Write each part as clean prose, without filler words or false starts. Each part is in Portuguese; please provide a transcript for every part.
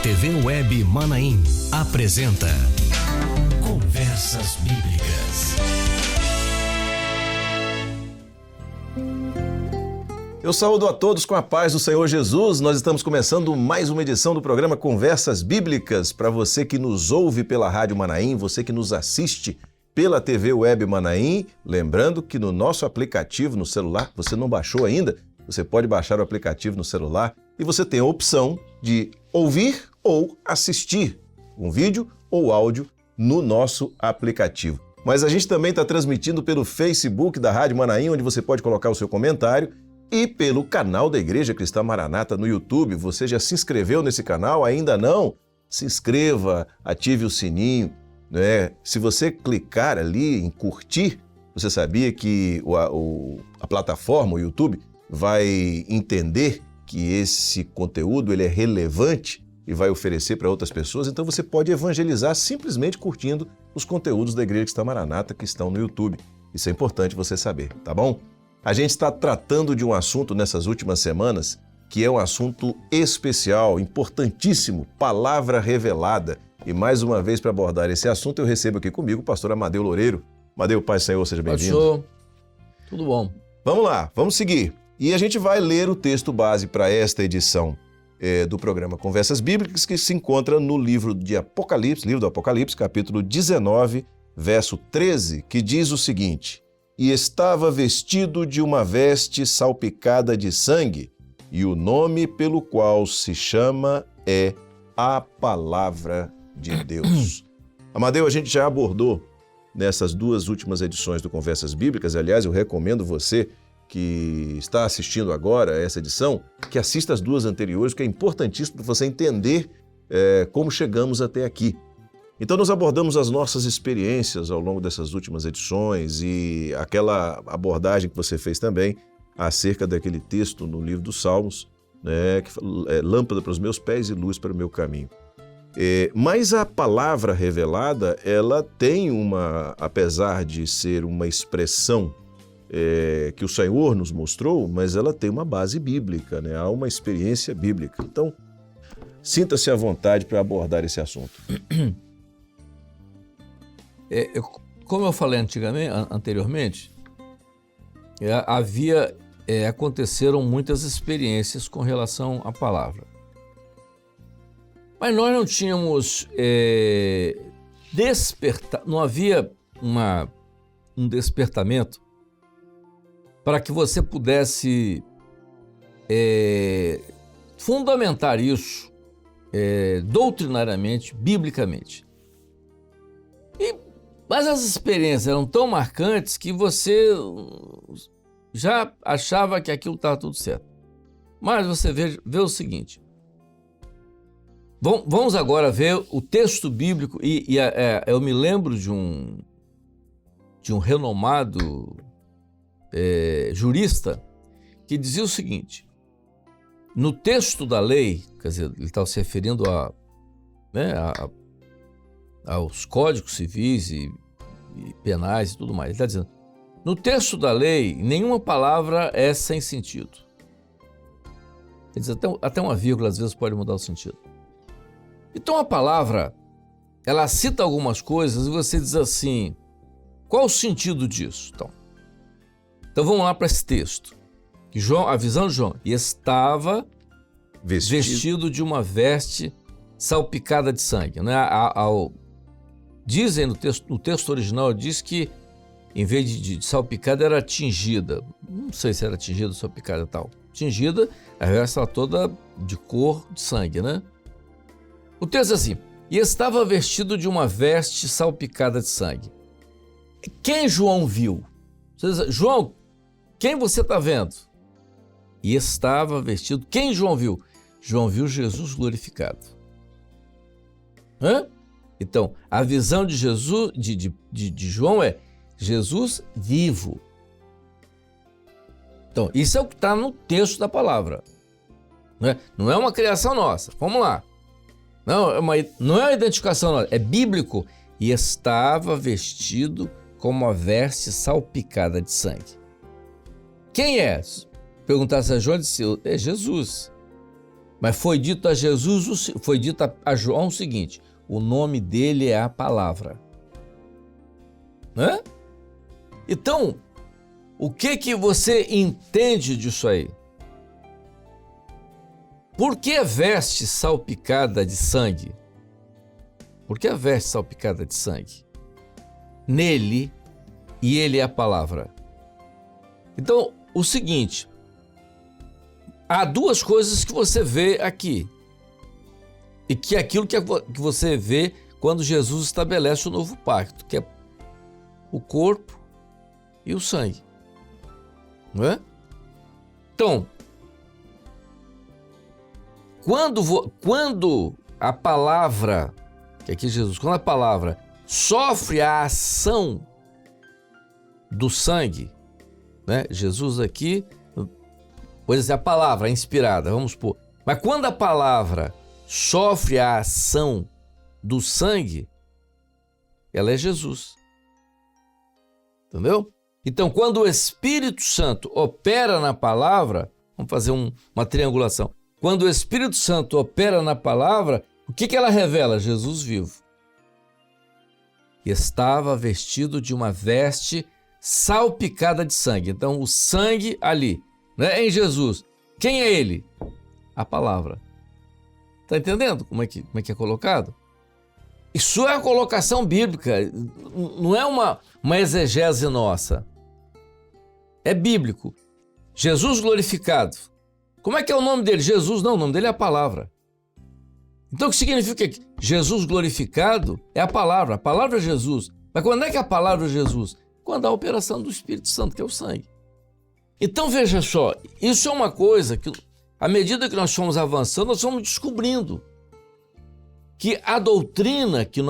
TV Web Manaim apresenta Conversas Bíblicas. Eu saúdo a todos com a paz do Senhor Jesus. Nós estamos começando mais uma edição do programa Conversas Bíblicas. Para você que nos ouve pela Rádio Manaim, você que nos assiste pela TV Web Manaim, lembrando que no nosso aplicativo no celular, você não baixou ainda, você pode baixar o aplicativo no celular e você tem a opção de ouvir ou assistir um vídeo ou áudio no nosso aplicativo. Mas a gente também está transmitindo pelo Facebook da Rádio Manaim, onde você pode colocar o seu comentário, e pelo canal da Igreja Cristã Maranata no YouTube. Você já se inscreveu nesse canal? Ainda não? Se inscreva, ative o sininho, né? Se você clicar ali em curtir, você sabia que a plataforma, o YouTube, vai entender que esse conteúdo ele é relevante e vai oferecer para outras pessoas, então você pode evangelizar simplesmente curtindo os conteúdos da Igreja Cristã Maranata que estão no YouTube. Isso é importante você saber, tá bom? A gente está tratando de um assunto nessas últimas semanas que é um assunto especial, importantíssimo, palavra revelada. E mais uma vez, para abordar esse assunto, eu recebo aqui comigo o pastor Amadeu Loureiro. Amadeu, Pai do Senhor, seja bem-vindo. Pastor, tudo bom. Vamos lá, vamos seguir. E a gente vai ler o texto base para esta edição do programa Conversas Bíblicas, que se encontra no livro do Apocalipse, capítulo 19, verso 13, que diz o seguinte: E estava vestido de uma veste salpicada de sangue, e o nome pelo qual se chama é a Palavra de Deus. Amadeu, a gente já abordou nessas duas últimas edições do Conversas Bíblicas. Aliás, eu recomendo você que está assistindo agora essa edição, que assista as duas anteriores, que é importantíssimo para você entender como chegamos até aqui. Então nós abordamos as nossas experiências ao longo dessas últimas edições e aquela abordagem que você fez também acerca daquele texto no livro dos Salmos, né, que é lâmpada para os meus pés e luz para o meu caminho. Mas a palavra revelada, ela tem apesar de ser uma expressão que o Senhor nos mostrou, mas ela tem uma base bíblica, né? Há uma experiência bíblica. Então, sinta-se à vontade para abordar esse assunto. Como eu falei anteriormente, aconteceram muitas experiências com relação à palavra. Mas nós não tínhamos não havia um despertamento para que você pudesse fundamentar isso doutrinariamente, biblicamente. Mas as experiências eram tão marcantes que você já achava que aquilo estava tudo certo. Mas você vê o seguinte. Vamos agora ver o texto bíblico eu me lembro de um renomado jurista que dizia o seguinte: no texto da lei, quer dizer, ele estava se referindo aos códigos civis e penais e tudo mais. Ele está dizendo, no texto da lei, nenhuma palavra é sem sentido. Ele diz, até uma vírgula às vezes pode mudar o sentido. Então a palavra, ela cita algumas coisas e você diz assim, qual o sentido disso? Então vamos lá para esse texto. A visão de João, e estava vestido de uma veste salpicada de sangue. Né? Dizem no texto original, diz que em vez de salpicada era tingida. Não sei se era tingida ou salpicada e tal. Tingida, a veste estava toda de cor de sangue, né? O texto é assim, e estava vestido de uma veste salpicada de sangue. Quem João viu? Você diz, João, quem você está vendo? E estava vestido, quem João viu? João viu Jesus glorificado. Então, a visão de Jesus, de João é Jesus vivo. Então, isso é o que está no texto da palavra. Não é uma criação nossa. Vamos lá. Não é uma identificação nossa, é bíblico. E estava vestido com uma veste salpicada de sangue. Quem é? Perguntasse a João, disse, é Jesus. Mas foi dito a Jesus, foi dito a João o seguinte: o nome dele é a palavra. Né? Então, o que você entende disso aí? Por que a veste salpicada de sangue? Por que a veste salpicada de sangue? Nele, e ele é a palavra. Então, o seguinte, há duas coisas que você vê aqui. E que é aquilo que você vê quando Jesus estabelece o novo pacto, que é o corpo e o sangue. Não é? Então, quando a palavra, que aqui Jesus, quando a palavra sofre a ação do sangue, né? Jesus aqui, pois é a palavra inspirada, vamos supor. Mas quando a palavra sofre a ação do sangue, ela é Jesus. Entendeu? Então, quando o Espírito Santo opera na palavra, vamos fazer uma triangulação. Quando o Espírito Santo opera na palavra, o que ela revela? Jesus vivo. Estava vestido de uma veste salpicada de sangue. Então, o sangue ali, né, em Jesus. Quem é ele? A palavra. Está entendendo como é que é colocado? Isso é a colocação bíblica, não é uma exegese nossa. É bíblico. Jesus glorificado. Como é que é o nome dele? Jesus, não, o nome dele é a palavra. Então o que significa que Jesus glorificado é a palavra é Jesus. Mas quando é que a palavra é Jesus? Quando há a operação do Espírito Santo, que é o sangue. Então veja só, isso é uma coisa que, à medida que nós fomos avançando, nós fomos descobrindo que a doutrina que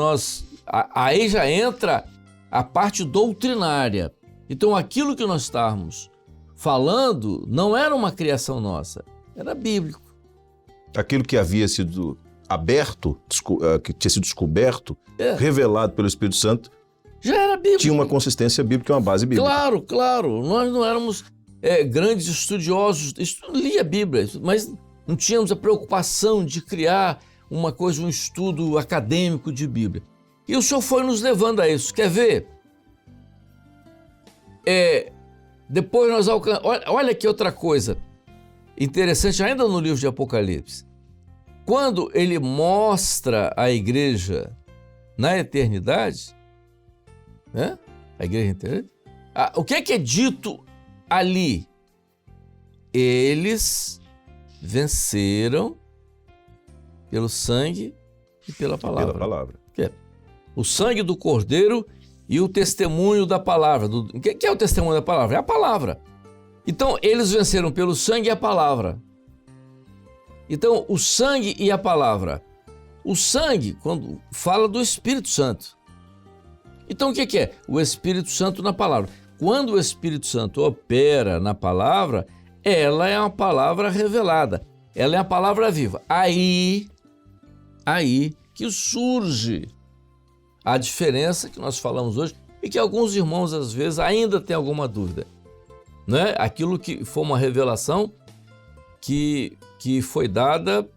aí já entra a parte doutrinária. Então aquilo que nós estávamos falando não era uma criação nossa, era bíblico. Aquilo que havia sido aberto, que tinha sido descoberto, revelado pelo Espírito Santo, já era bíblico. Tinha uma consistência bíblica e uma base bíblica. Claro. Nós não éramos grandes estudiosos, lia a Bíblia, mas não tínhamos a preocupação de criar uma coisa, um estudo acadêmico de Bíblia. E o Senhor foi nos levando a isso. Quer ver? Depois nós alcançamos... Olha aqui outra coisa interessante, ainda no livro de Apocalipse. Quando ele mostra a igreja na eternidade, né? A igreja inteira, o que é dito ali? Eles venceram pelo sangue e pela palavra. Pela palavra. O sangue do Cordeiro e o testemunho da palavra. O que é o testemunho da palavra? É a palavra. Então, eles venceram pelo sangue e a palavra. Então, o sangue e a palavra. O sangue, quando fala do Espírito Santo. Então, o que é? O Espírito Santo na palavra. Quando o Espírito Santo opera na palavra, ela é uma palavra revelada. Ela é a palavra viva. Aí que surge a diferença que nós falamos hoje e que alguns irmãos, às vezes, ainda têm alguma dúvida. Né? Aquilo que foi uma revelação que foi dada,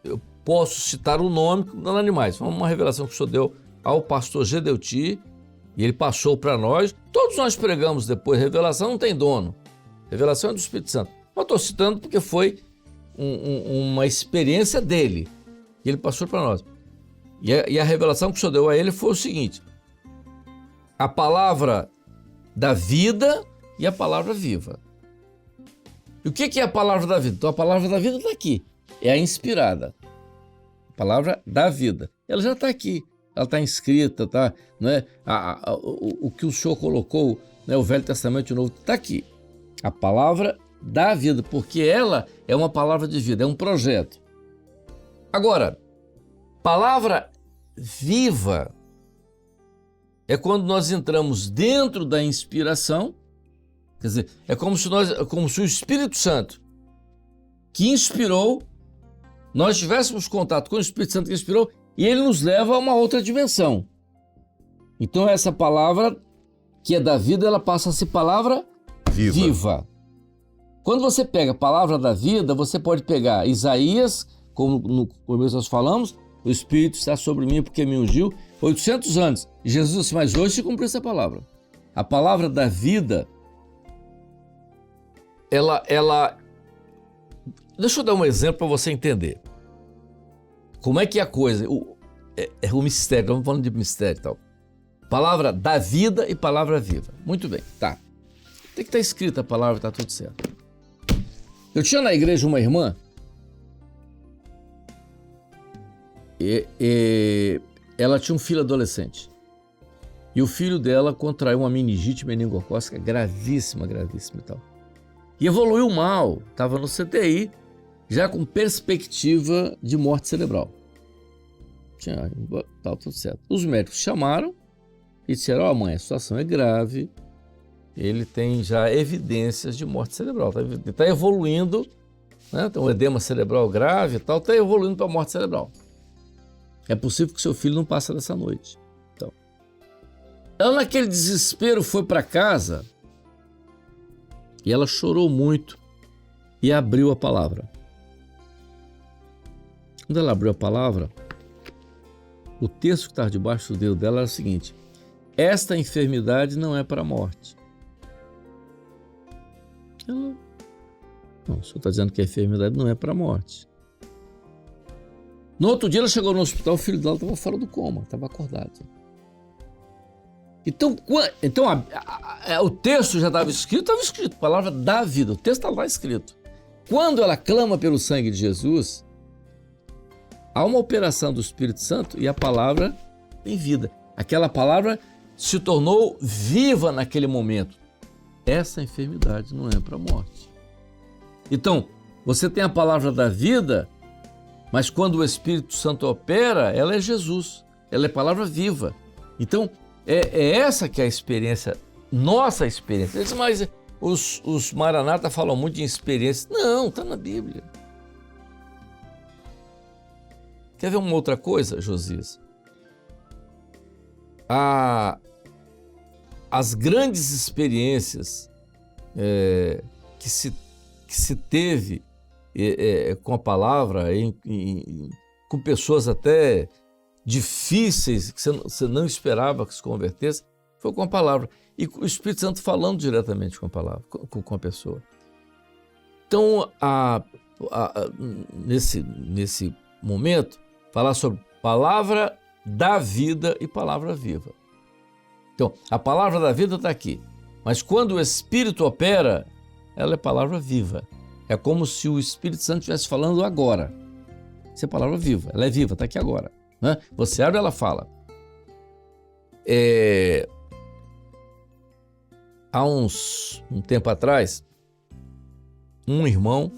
eu posso citar o nome, não animais, foi uma revelação que o Senhor deu ao pastor Gedeuti, e ele passou para nós. Todos nós pregamos depois, revelação não tem dono, revelação é do Espírito Santo. Eu estou citando porque foi uma experiência dele, e ele passou para nós. E a revelação que o Senhor deu a ele foi o seguinte: a palavra da vida e a palavra viva. E o que é a palavra da vida? Então a palavra da vida está aqui, é a inspirada. A palavra da vida, ela já está aqui, ela está inscrita, tá, né? O que o Senhor colocou, né, o Velho Testamento e o Novo, está aqui. A palavra da vida, porque ela é uma palavra de vida, é um projeto. Agora, palavra viva é quando nós entramos dentro da inspiração, quer dizer, é como se o Espírito Santo que inspirou, nós tivéssemos contato com o Espírito Santo que inspirou e ele nos leva a uma outra dimensão. Então essa palavra que é da vida, ela passa a ser palavra viva. Quando você pega a palavra da vida, você pode pegar Isaías como no começo nós falamos, o Espírito está sobre mim porque me ungiu. 800 anos. E Jesus disse, mas hoje se cumpriu essa palavra. A palavra da vida, ela... Deixa eu dar um exemplo para você entender. Como é que é a coisa? É o mistério, estamos falando de mistério e tal. Palavra da vida e palavra viva. Muito bem, tá. Tem que estar escrita a palavra, tá tudo certo. Eu tinha na igreja uma irmã e ela tinha um filho adolescente. E o filho dela contraiu uma meningite meningocócica gravíssima e tal. E evoluiu mal, estava no CTI, já com perspectiva de morte cerebral. Tá tudo certo. Os médicos chamaram e disseram, ó, mãe, a situação é grave, ele tem já evidências de morte cerebral, está evoluindo, né? Tem um edema cerebral grave e tal, está evoluindo para morte cerebral. É possível que seu filho não passe dessa noite. Então, ela naquele desespero foi para casa e ela chorou muito e abriu a palavra. Quando ela abriu a palavra, o texto que estava debaixo do dedo dela era o seguinte: esta enfermidade não é para a morte. Ela... Não, o senhor está dizendo que a enfermidade não é para a morte. No outro dia ela chegou no hospital, o filho dela estava fora do coma, estava acordado. Então o texto já estava escrito, palavra da vida, o texto estava lá escrito. Quando ela clama pelo sangue de Jesus, há uma operação do Espírito Santo e a palavra tem vida. Aquela palavra se tornou viva naquele momento. Essa enfermidade não é para a morte. Então, você tem a palavra da vida, mas quando o Espírito Santo opera, ela é Jesus, ela é palavra viva. Então, é essa que é a experiência, nossa experiência. Eles, mas os Maranata falam muito de experiência. Não, está na Bíblia. Quer ver uma outra coisa, Josias? As grandes experiências que se teve com a palavra, com pessoas até difíceis, que você não esperava que se convertesse, foi com a palavra. E o Espírito Santo falando diretamente com a palavra, com a pessoa. Então, nesse momento, falar sobre palavra da vida e palavra viva. Então, a palavra da vida está aqui, mas quando o Espírito opera, ela é palavra viva. É como se o Espírito Santo estivesse falando agora. Isso é palavra viva, ela é viva, está aqui agora. Né? Você abre, ela fala. Há um tempo atrás, um irmão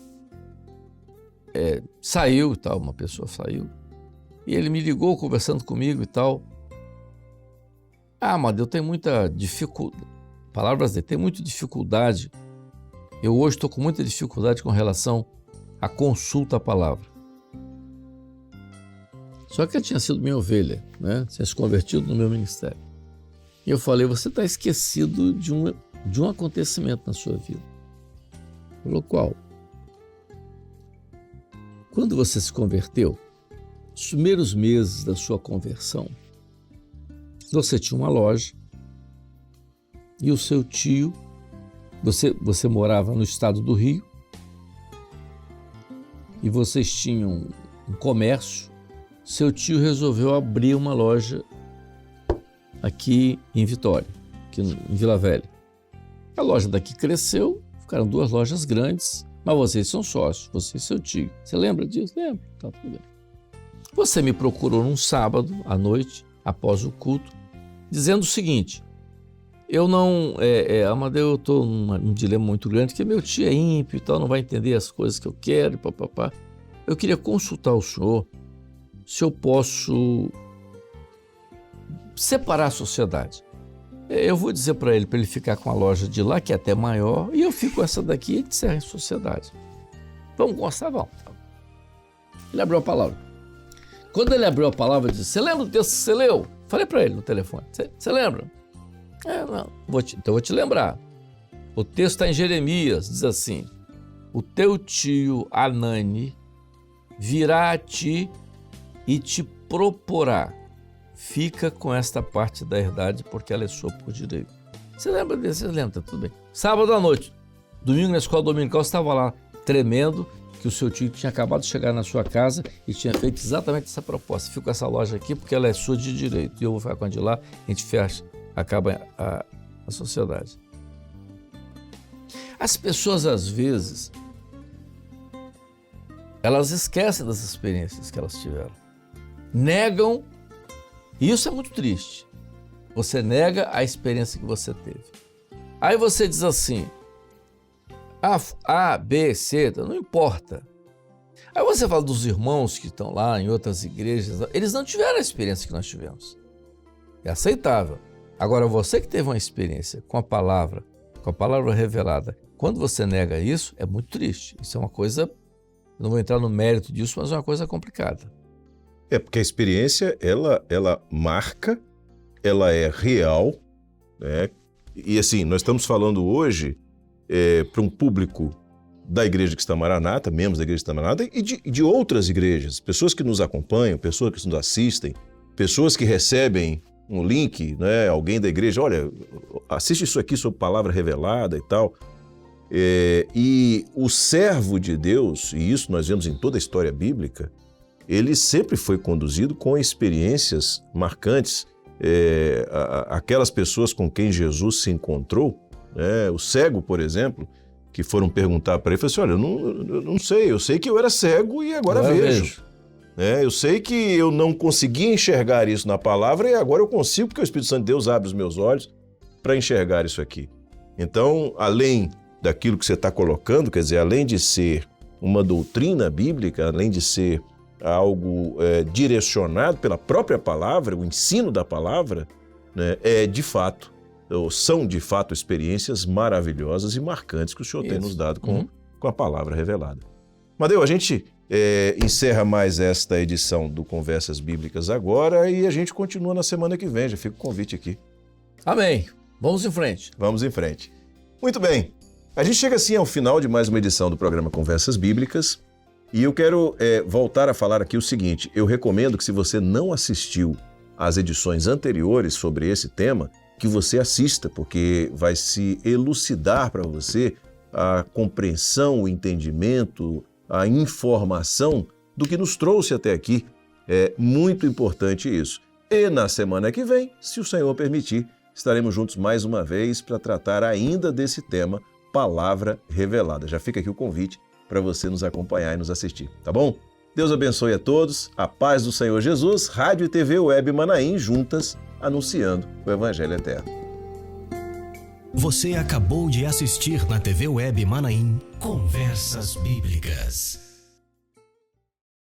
saiu e tal, uma pessoa saiu, e ele me ligou conversando comigo e tal. Mas eu tenho muita dificuldade, palavras dele, tenho muita dificuldade. Eu hoje estou com muita dificuldade com relação à consulta à palavra. Só que ele tinha sido minha ovelha, né? Tinha se convertido no meu ministério. E eu falei, você está esquecido de um acontecimento na sua vida. Ele falou, qual? Quando você se converteu, nos primeiros meses da sua conversão, você tinha uma loja e o seu tio, você morava no estado do Rio e vocês tinham um comércio. Seu tio resolveu abrir uma loja aqui em Vitória, aqui em Vila Velha. A loja daqui cresceu, ficaram 2 lojas grandes, mas vocês são sócios, você e seu tio. Você lembra disso? Lembro, tá tudo bem. Você me procurou num sábado à noite, após o culto, dizendo o seguinte: eu não, Amadeu, eu estou num dilema muito grande, que meu tio é ímpio e tal, não vai entender as coisas que eu quero, papapá. Eu queria consultar o senhor se eu posso separar a sociedade. Eu vou dizer para ele ficar com a loja de lá, que é até maior, e eu fico com essa daqui e encerra a sociedade. Vamos gostar? Vamos. Ele abriu a palavra. Quando ele abriu a palavra, ele disse: você lembra do texto que você leu? Falei para ele no telefone. Você lembra? Não. Então eu vou te lembrar. O texto está em Jeremias, diz assim: o teu tio Anani virá a ti e te proporá. Fica com esta parte da herdade, porque ela é sua por direito. Você lembra desse? Você lembra, tudo bem. Sábado à noite, domingo na escola dominical, você estava lá tremendo, que o seu tio tinha acabado de chegar na sua casa e tinha feito exatamente essa proposta. Fica com essa loja aqui porque ela é sua de direito. E eu vou ficar com a de lá, a gente fecha, acaba a sociedade. As pessoas, às vezes, elas esquecem das experiências que elas tiveram. Negam, e isso é muito triste. Você nega a experiência que você teve. Aí você diz assim, A, B, C, não importa. Aí você fala dos irmãos que estão lá em outras igrejas, eles não tiveram a experiência que nós tivemos. É aceitável. Agora, você que teve uma experiência com a palavra revelada, quando você nega isso, é muito triste. Isso é uma coisa, não vou entrar no mérito disso, mas é uma coisa complicada. É porque a experiência, ela marca, ela é real, né? E assim, nós estamos falando hoje para um público da Igreja Cristã Maranata, membros da Igreja Cristã Maranata e de outras igrejas, pessoas que nos acompanham, pessoas que nos assistem, pessoas que recebem um link, né? Alguém da igreja, olha, assiste isso aqui sobre palavra revelada e tal. E o servo de Deus, e isso nós vemos em toda a história bíblica, ele sempre foi conduzido com experiências marcantes. Aquelas pessoas com quem Jesus se encontrou, né? O cego, por exemplo, que foram perguntar para ele, falou assim, olha, eu não sei, eu sei que eu era cego e agora vejo. Eu sei que eu não conseguia enxergar isso na palavra e agora eu consigo, porque o Espírito Santo de Deus abre os meus olhos para enxergar isso aqui. Então, além daquilo que você está colocando, quer dizer, além de ser uma doutrina bíblica, além de ser algo direcionado pela própria palavra, o ensino da palavra, né, são de fato experiências maravilhosas e marcantes que o Senhor tem nos dado com a palavra revelada. Madeu, a gente encerra mais esta edição do Conversas Bíblicas agora e a gente continua na semana que vem, já fica o convite aqui. Amém. Vamos em frente. Vamos em frente. Muito bem. A gente chega assim ao final de mais uma edição do programa Conversas Bíblicas. E eu quero voltar a falar aqui o seguinte, eu recomendo que se você não assistiu às edições anteriores sobre esse tema, que você assista, porque vai se elucidar para você a compreensão, o entendimento, a informação do que nos trouxe até aqui. É muito importante isso. E na semana que vem, se o Senhor permitir, estaremos juntos mais uma vez para tratar ainda desse tema, Palavra Revelada. Já fica aqui o convite para você nos acompanhar e nos assistir, tá bom? Deus abençoe a todos, a paz do Senhor Jesus, Rádio e TV Web Manaim, juntas, anunciando o Evangelho Eterno. Você acabou de assistir na TV Web Manaim Conversas Bíblicas.